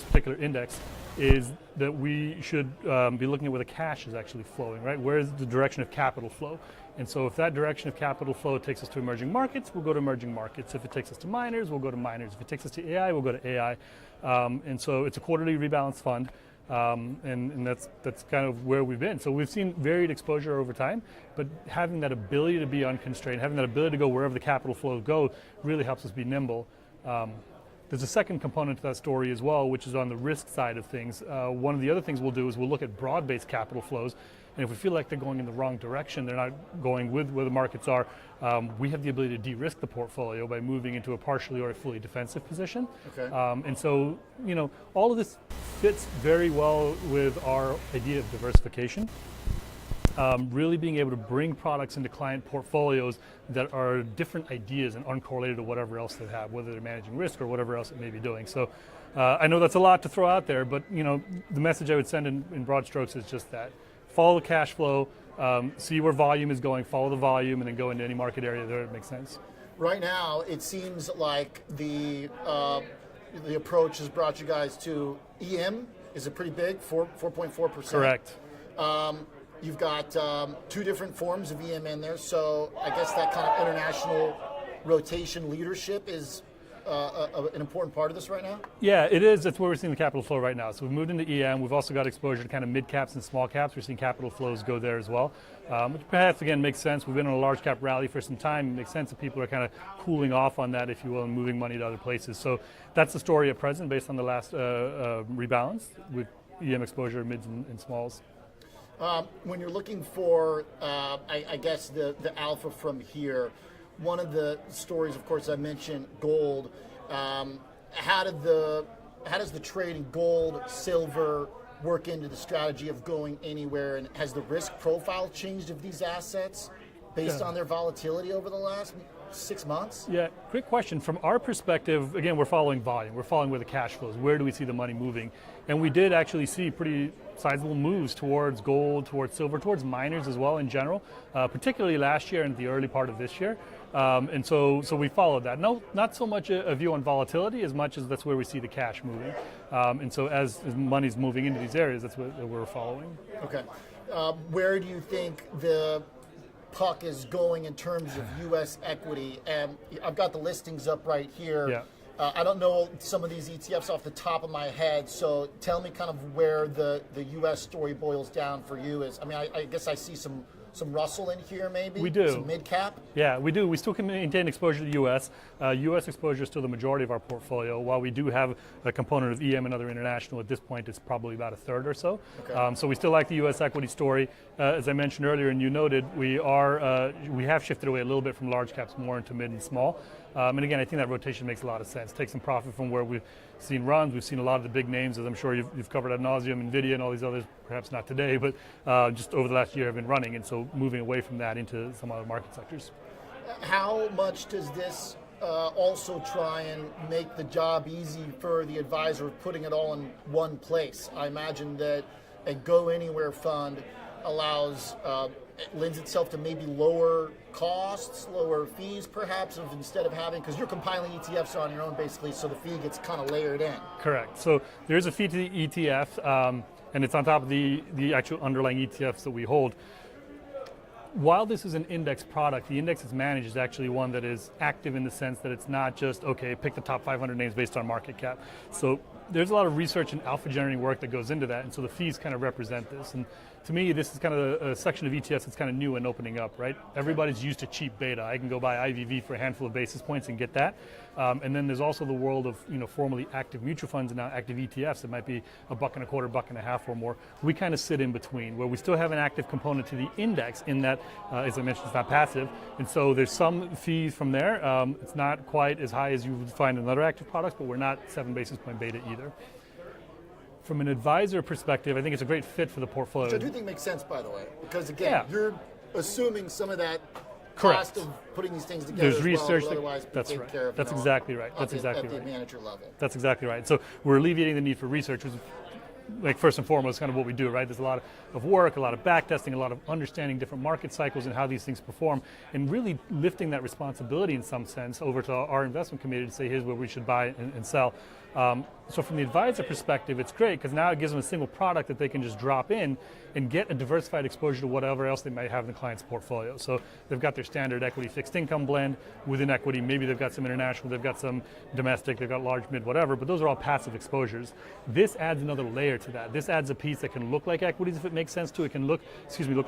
particular index is that we should be looking at where the cash is actually flowing, right? Where is the direction of capital flow? And so if that direction of capital flow takes us to emerging markets, we'll go to emerging markets. If it takes us to miners, we'll go to miners. If it takes us to AI, we'll go to AI. And so it's a quarterly rebalance fund, and that's kind of where we've been. So we've seen varied exposure over time, but having that ability to be unconstrained, having that ability to go wherever the capital flows go, really helps us be nimble. There's a second component to that story as well, which is on the risk side of things. One of the other things we'll do is we'll look at broad-based capital flows, and if we feel like they're going in the wrong direction, they're not going with where the markets are, we have the ability to de-risk the portfolio by moving into a partially or a fully defensive position. Okay. And so, all of this fits very well with our idea of diversification. Really being able to bring products into client portfolios that are different ideas and uncorrelated to whatever else they have, whether they're managing risk or whatever else it may be doing. So I know that's a lot to throw out there, but the message I would send in broad strokes is just that. Follow the cash flow, see where volume is going, follow the volume, and then go into any market area there it makes sense. Right now, it seems like the approach has brought you guys to EM. Is it pretty big? 4.4%? Correct. You've got two different forms of EM in there, so I guess that kind of international rotation leadership is an important part of this right now? Yeah, it is. That's where we're seeing the capital flow right now. So we've moved into EM. We've also got exposure to kind of mid caps and small caps. We're seeing capital flows go there as well, which perhaps, again, makes sense. We've been on a large cap rally for some time. It makes sense that people are kind of cooling off on that, if you will, and moving money to other places. So that's the story at present based on the last rebalance with EM exposure, mids and smalls. When you're looking for, I guess, the alpha from here, one of the stories, of course, I mentioned gold. How does the trade in gold, silver work into the strategy of going anywhere? And has the risk profile changed of these assets? based on their volatility over the last 6 months? Yeah, great question. From our perspective, again, we're following volume. We're following where the cash flows. Where do we see the money moving? And we did actually see pretty sizable moves towards gold, towards silver, towards miners as well in general, particularly last year and the early part of this year. And so we followed that. No, not so much a view on volatility as much as that's where we see the cash moving. And so as money's moving into these areas, that's what we're following. Okay. Where do you think the puck is going in terms of U.S. equity? And I've got the listings up right here. Yeah. I don't know some of these ETFs off the top of my head, so tell me kind of where the U.S. story boils down for you. I mean, I guess I see some Russell in here maybe? We do. Some mid-cap? Yeah, we do. We still can maintain exposure to the U.S. U.S. exposure is still the majority of our portfolio. While we do have a component of EM and other international, at this point it's probably about a third or so. Okay. So we still like the U.S. equity story. As I mentioned earlier and you noted, we have shifted away a little bit from large caps more into mid and small. And again, I think that rotation makes a lot of sense. Take some profit from where we've seen runs. We've seen a lot of the big names, as I'm sure you've covered ad nauseum, NVIDIA and all these others, perhaps not today, but just over the last year have been running. And so moving away from that into some other market sectors. How much does this also try and make the job easy for the advisor, putting it all in one place? I imagine that a Go Anywhere fund lends itself to maybe lower costs, lower fees perhaps, instead of having, because you're compiling ETFs on your own basically, so the fee gets kind of layered in. Correct. So there's a fee to the ETF, and it's on top of the actual underlying ETFs that we hold. While this is an index product, the index it's managed is actually one that is active in the sense that it's not just, okay, pick the top 500 names based on market cap. So there's a lot of research and alpha generating work that goes into that, and so the fees kind of represent this. And to me, this is kind of a section of ETFs that's kind of new and opening up, right? Everybody's used to cheap beta. I can go buy IVV for a handful of basis points and get that. And then there's also the world of formerly active mutual funds and now active ETFs that might be $1.25, $1.50 or more. We kind of sit in between, where we still have an active component to the index in that, as I mentioned, it's not passive. And so there's some fees from there. It's not quite as high as you would find in other active products, but we're not 7 basis point beta either. From an advisor perspective, I think it's a great fit for the portfolio. Which I do think makes sense, by the way, because again, you're assuming some of that Correct. cost of putting these things together. There's as research. well, otherwise That's taken right. care of, That's exactly right. That's exactly at right. the manager level. That's exactly right. So we're alleviating the need for research, which is, like, first and foremost, kind of what we do, right? There's a lot of work, a lot of back testing, a lot of understanding different market cycles and how these things perform, and really lifting that responsibility in some sense over to our investment committee to say, here's where we should buy and sell. So from the advisor perspective, it's great because now it gives them a single product that they can just drop in and get a diversified exposure to whatever else they might have in the client's portfolio. So they've got their standard equity fixed income blend within equity. Maybe they've got some international, they've got some domestic, they've got large, mid, whatever, but those are all passive exposures. This adds another layer to that. This adds a piece that can look like equities if it makes sense to. It can look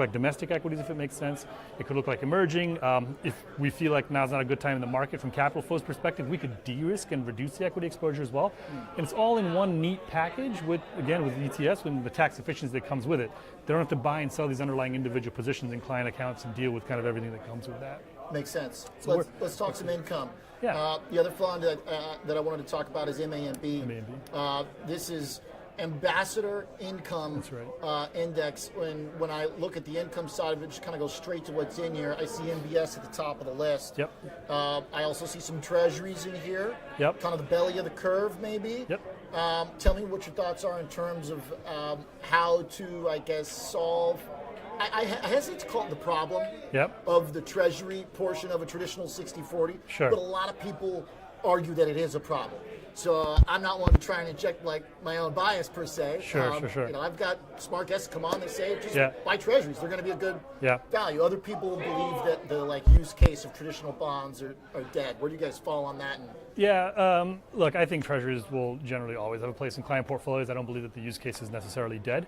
like domestic equities if it makes sense. It could look like emerging. If we feel like now's not a good time in the market from capital flows perspective, we could de-risk and reduce the equity exposure as well. And it's all in one neat package with ETFs and the tax efficiency that comes with it. They don't have to buy and sell these underlying individual positions in client accounts and deal with kind of everything that comes with that. Makes sense. So Let's talk some income. Yeah. The other fund that I wanted to talk about is MANB. This is Ambassador Income That's right. Index. When I look at the income side of it, just kind of go straight to what's in here. I see MBS at the top of the list. Yep. I also see some treasuries in here. Yep. Kind of the belly of the curve, maybe. Yep. Tell me what your thoughts are in terms of how to, I guess, solve. I hesitate to call it the problem of the treasury portion of a traditional 60-40, Sure. but a lot of people argue that it is a problem. So I'm not one to try and inject like my own bias per se. Sure. I've got smart guests come on that say just Yeah. buy treasuries. They're going to be a good value. Other people believe that the use case of traditional bonds are dead. Where do you guys fall on that? Look, I think treasuries will generally always have a place in client portfolios. I don't believe that the use case is necessarily dead.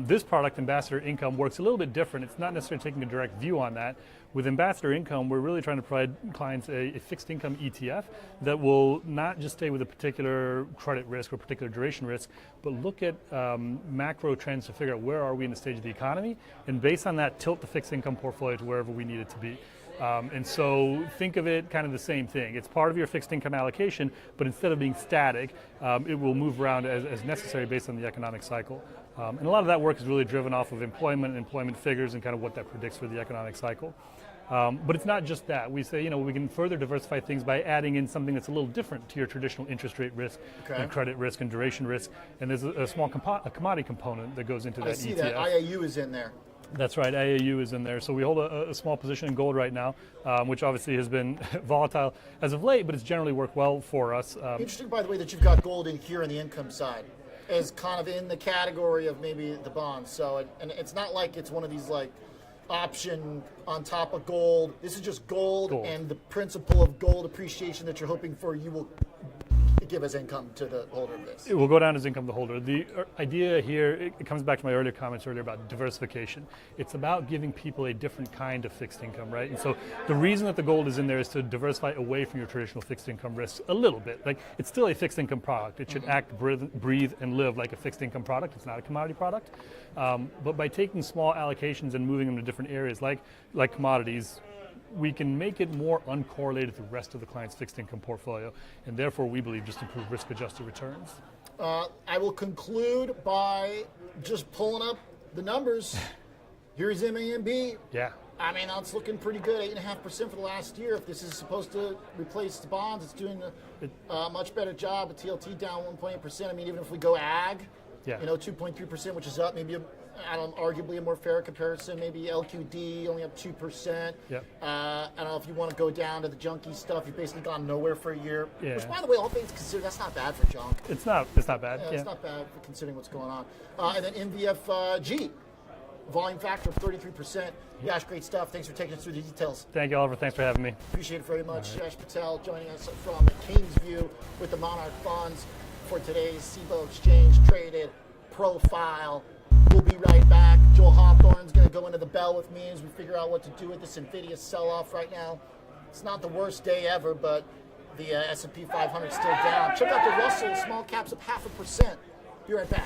This product, Ambassador Income, works a little bit different. It's not necessarily taking a direct view on that. With Ambassador Income, we're really trying to provide clients a fixed income ETF that will not just stay with a particular credit risk or particular duration risk, but look at macro trends to figure out where are we in the stage of the economy, and based on that, tilt the fixed income portfolio to wherever we need it to be. And so think of it kind of the same thing. It's part of your fixed income allocation, but instead of being static, it will move around as necessary based on the economic cycle. And a lot of that work is really driven off of employment figures and kind of what that predicts for the economic cycle. But it's not just that. We say, we can further diversify things by adding in something that's a little different to your traditional interest rate risk and credit risk and duration risk. And there's a small commodity component that goes into that ETF. I see that IAU is in there. That's right, IAU is in there. So we hold a small position in gold right now, which obviously has been volatile as of late, but it's generally worked well for us. Interesting, by the way, that you've got gold in here on the income side, as kind of in the category of maybe the bonds. So, and it's not like it's one of these like option on top of gold. This is just gold, and the principle of gold appreciation that you're hoping for, you will give as income to the holder of this. It will go down as income to the holder. The idea here, it comes back to my earlier comments earlier about diversification. It's about giving people a different kind of fixed income, right? And so the reason that the gold is in there is to diversify away from your traditional fixed income risks a little bit. Like, it's still a fixed income product. It should act, breathe, and live like a fixed income product. It's not a commodity product. But by taking small allocations and moving them to different areas like commodities, we can make it more uncorrelated to the rest of the client's fixed income portfolio, and therefore we believe just improve risk-adjusted returns. I will conclude by just pulling up the numbers. Here's MAMB. Yeah. I mean, that's looking pretty good, 8.5% for the last year. If this is supposed to replace the bonds, it's doing a much better job. The TLT down 1.8%. I mean, even if we go ag, 2.3%, which is up, maybe arguably a more fair comparison. Maybe LQD only up 2%. I don't know if you want to go down to the junky stuff. You've basically gone nowhere for a year. Which, by the way, all things considered, that's not bad for junk. It's not bad. It's not bad for considering what's going on. And then NVFG, volume factor of 33%. Yash, great stuff. Thanks for taking us through the details. Thank you, Oliver. Thanks for having me. Appreciate it very much. Yash Patel joining us from the King's View with the Monarch Funds for today's Cboe Exchange Traded Profile. We'll be right back. Joel Hawthorne's going to go into the bell with me as we figure out what to do with this NVIDIA sell-off right now. It's not the worst day ever, but the S&P 500 is still down. Check out the Russell, small caps up 0.5%. Be right back.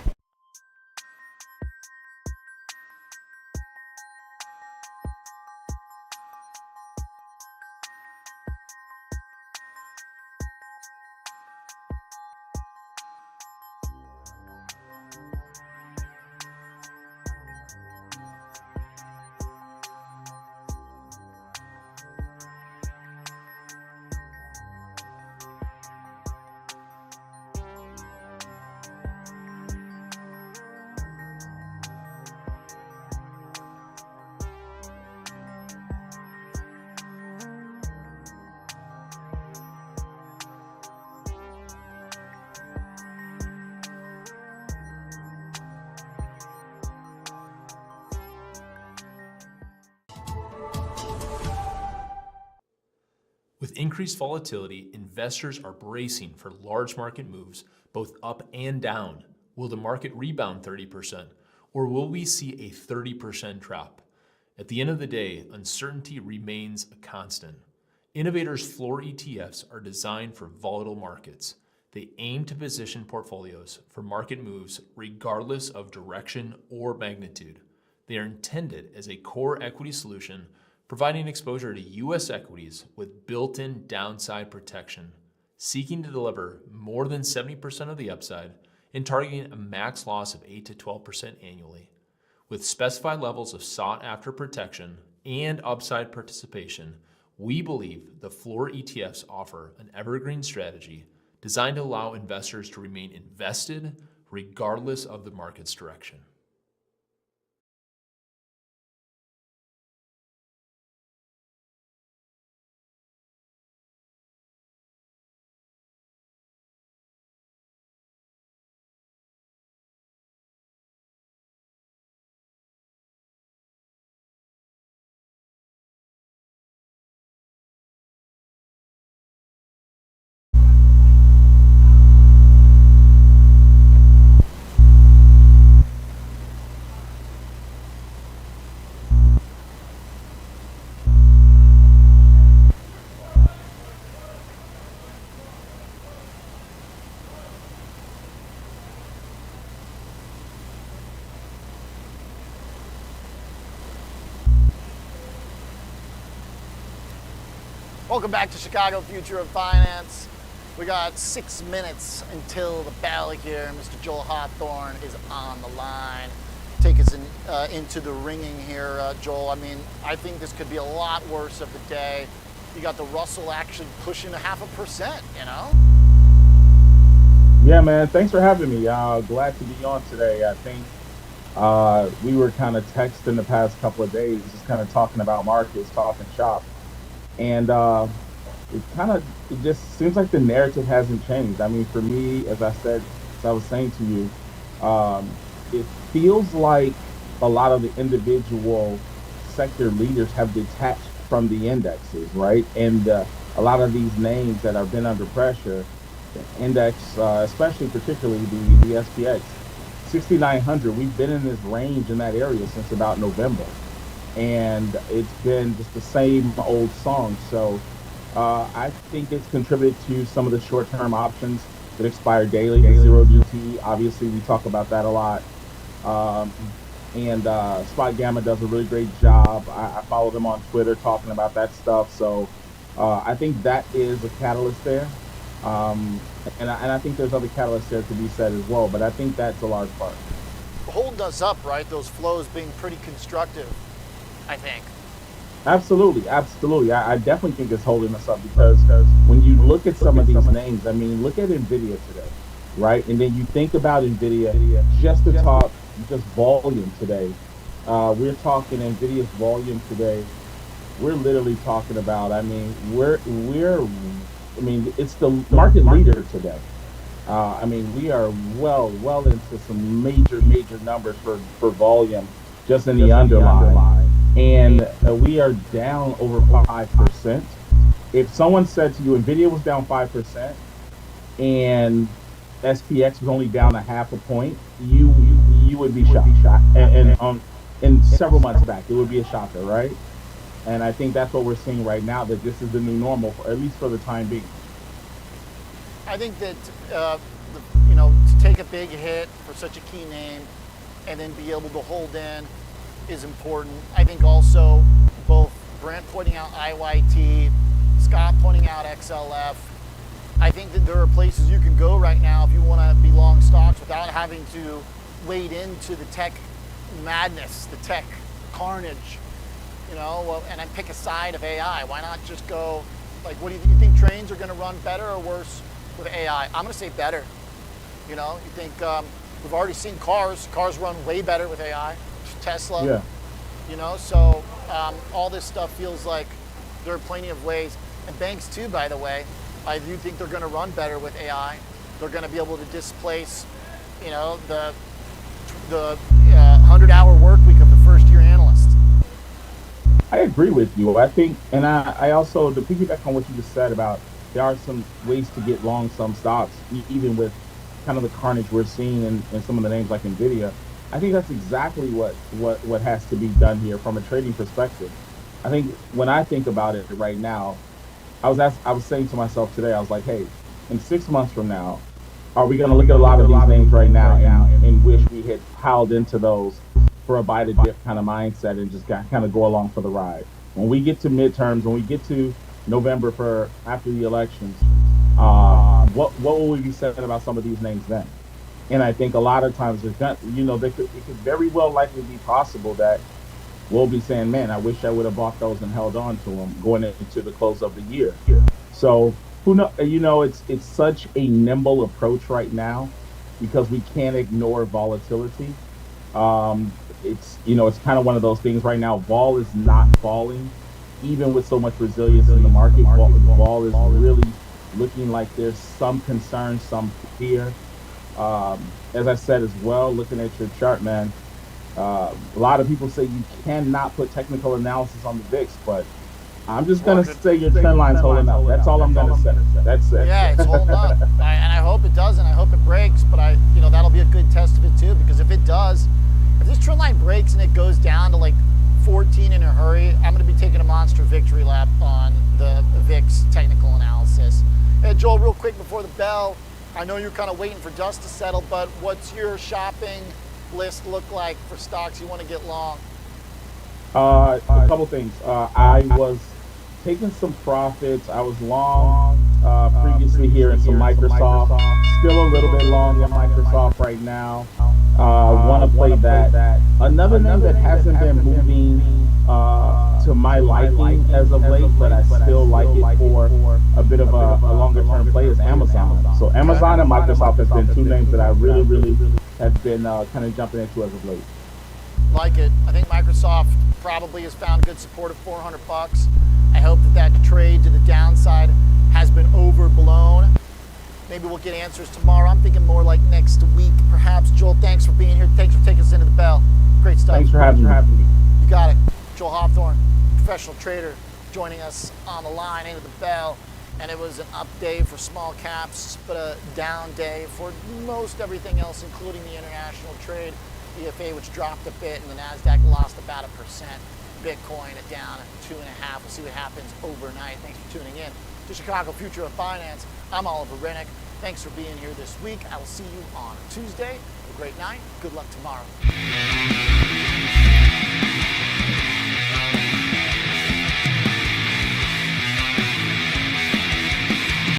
With increased volatility, investors are bracing for large market moves, both up and down. Will the market rebound 30%, or will we see a 30% drop? At the end of the day, uncertainty remains a constant. Innovators' floor ETFs are designed for volatile markets. They aim to position portfolios for market moves regardless of direction or magnitude. They are intended as a core equity solution, providing exposure to U.S. equities with built-in downside protection, seeking to deliver more than 70% of the upside and targeting a max loss of 8 to 12% annually. With specified levels of sought-after protection and upside participation, we believe the floor ETFs offer an evergreen strategy designed to allow investors to remain invested regardless of the market's direction. Welcome back to Chicago Future of Finance. We got 6 minutes until the bell here. Mr. Joel Hawthorne is on the line. take us into the ringing here, Joel. I mean, I think this could be a lot worse of the day. You got the Russell actually pushing 0.5%, you know? Yeah, man. Thanks for having me. Glad to be on today. I think we were kind of texting the past couple of days, just kind of talking about markets, talking shop. And it just seems like the narrative hasn't changed. I mean, for me, as I said, as I was saying to you, it feels like a lot of the individual sector leaders have detached from the indexes, right? And a lot of these names that have been under pressure, the index, especially particularly the SPX, 6,900, we've been in this range in that area since about November. And it's been just the same old song. So I think it's contributed to some of the short-term options that expire daily. Zero DT, obviously, we talk about that a lot. And SpotGamma does a really great job. I follow them on Twitter talking about that stuff. So I think that is a catalyst there. And I think there's other catalysts there to be said as well. But I think that's a large part. Holding us up, right? Those flows being pretty constructive, I think. Absolutely, absolutely. I definitely think it's holding us up because when you look at some of these names, I mean, look at NVIDIA today, right? And then you think about NVIDIA, just to talk just volume today. We're talking NVIDIA's volume today. We're literally talking about, I mean, it's the market leader today. I mean, we are well into some major numbers for volume just in the underlying. And we are down over 5%. If someone said to you, NVIDIA was down 5% and SPX was only down 0.5 point, you would be shocked. And several months back, it would be a shocker, right? And I think that's what we're seeing right now, that this is the new normal, at least for the time being. I think that, to take a big hit for such a key name and then be able to hold in is important. I think also both Brent pointing out IYT, Scott pointing out XLF. I think that there are places you can go right now if you want to be long stocks without having to wade into the tech madness, the tech carnage, and then pick a side of AI. Why not just go, like, what do you think trains are going to run better or worse with AI? I'm going to say better. You think we've already seen cars run way better with AI. Tesla, yeah. So all this stuff feels like there are plenty of ways. And banks too, by the way, I do think they're going to run better with AI. They're going to be able to displace, the 100-hour work week of the first-year analyst. I agree with you. I think, and I also, to piggyback on what you just said about, there are some ways to get long some stocks, even with kind of the carnage we're seeing in some of the names like NVIDIA. I think that's exactly what has to be done here from a trading perspective. I think when I think about it right now, I was saying to myself today, I was like, hey, in 6 months from now, are we going to look at a lot of these names right now and wish we had piled into those for a buy to dip kind of mindset and just kind of go along for the ride? When we get to midterms, when we get to November for after the elections, what will we be saying about some of these names then? And I think a lot of times, it could very well likely be possible that we'll be saying, man, I wish I would have bought those and held on to them going into the close of the year. So who know, it's such a nimble approach right now because we can't ignore volatility. It's kind of one of those things right now. Vol is not falling, even with so much resilience in the market. Vol is really looking like there's some concern, some fear. As I said as well, looking at your chart, man, a lot of people say you cannot put technical analysis on the VIX, but I'm just going to say your trend line's holding up. That's all I'm going to say. That's it. Yeah, it's holding up. And I hope it does, and I hope it breaks, but that'll be a good test of it too, because if it does, if this trend line breaks and it goes down to like 14 in a hurry, I'm going to be taking a monster victory lap on the VIX technical analysis. Hey, Joel, real quick before the bell, I know you're kind of waiting for dust to settle, but what's your shopping list look like for stocks you want to get long? A couple things. I was taking some profits. I was long previously here in some Microsoft. Still a little bit long in Microsoft right now. Want to play that. Another name that hasn't been moving to my liking as of late, but I still like it for a bit of a longer term play is Amazon. So Amazon and Microsoft have been two names that I really have been kind of jumping into as of late. Like it. I think Microsoft probably has found good support at $400. I hope that trade to the downside has been overblown. Maybe we'll get answers tomorrow. I'm thinking more like next week, perhaps. Joel, thanks for being here. Thanks for taking us into the bell. Great stuff. Thanks for having me. You got it. Joel Hawthorne, professional trader, joining us on the line into the bell. And it was an up day for small caps, but a down day for most everything else, including the international trade. EFA, which dropped a bit, and the NASDAQ lost about 1%. Bitcoin down 2.5%. We'll see what happens overnight. Thanks for tuning in to Chicago Future of Finance. I'm Oliver Rennick. Thanks for being here this week. I will see you on Tuesday. Have a great night. Good luck tomorrow.